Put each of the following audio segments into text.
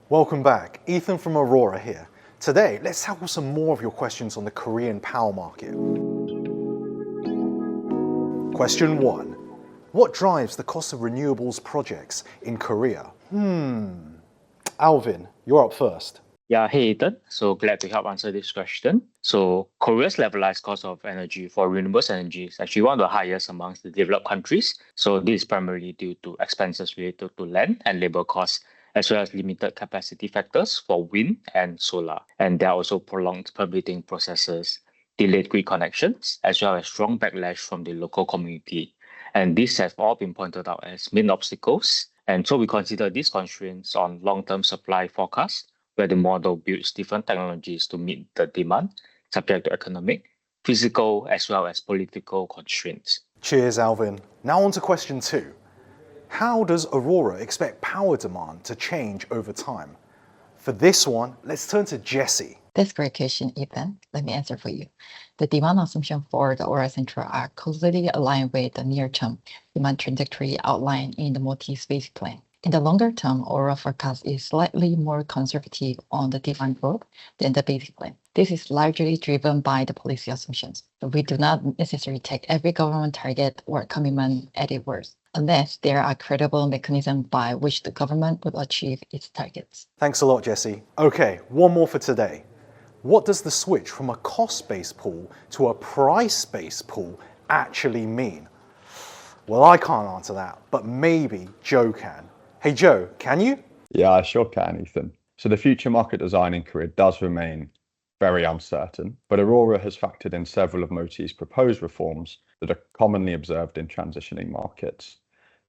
Welcome back, Ethan from Aurora here. Today, let's tackle some more of your questions on the Korean power market. Question 1. What drives the cost of renewables projects in Korea? Alvin, you're up first. Yeah, hey Ethan. So glad to help answer this question. So Korea's levelized cost of energy for renewables energy is actually one of the highest amongst the developed countries. So this is primarily due to expenses related to land and labor costs, as well as limited capacity factors for wind and solar. And there are also prolonged permitting processes, delayed grid connections, as well as strong backlash from the local community. And these have all been pointed out as main obstacles. And so we consider these constraints on long-term supply forecasts, where the model builds different technologies to meet the demand, subject to economic, physical, as well as political constraints. Cheers, Alvin. Now on to question 2. How does Aurora expect power demand to change over time? For this one, let's turn to Jessie. That's a great question, Ethan. Let me answer for you. The demand assumption for the Aurora Central are closely aligned with the near-term demand trajectory outlined in the Multi Basic Plan. In the longer term, Aurora forecast is slightly more conservative on the demand growth than the basic plan. This is largely driven by the policy assumptions. We do not necessarily take every government target or commitment at its word, unless there are credible mechanisms by which the government would achieve its targets. Thanks a lot, Jessie. Okay, one more for today. What does the switch from a cost-based pool to a price-based pool actually mean? Well, I can't answer that, but maybe Joe can. Hey Joe, can you? Yeah, I sure can, Ethan. So the future market design in Korea does remain very uncertain, but Aurora has factored in several of MOTI's proposed reforms that are commonly observed in transitioning markets.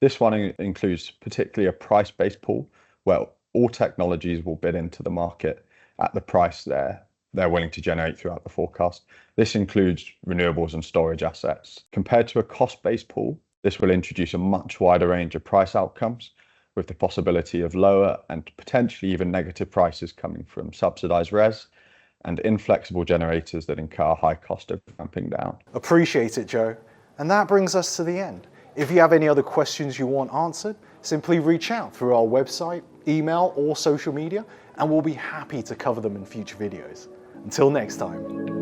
This one includes particularly a price-based pool, where all technologies will bid into the market at the price they're willing to generate throughout the forecast. This includes renewables and storage assets. Compared to a cost-based pool, this will introduce a much wider range of price outcomes, with the possibility of lower and potentially even negative prices coming from subsidized RES and inflexible generators that incur a high cost of ramping down. Appreciate it, Joe. And that brings us to the end. If you have any other questions you want answered, simply reach out through our website, email, or social media, and we'll be happy to cover them in future videos. Until next time.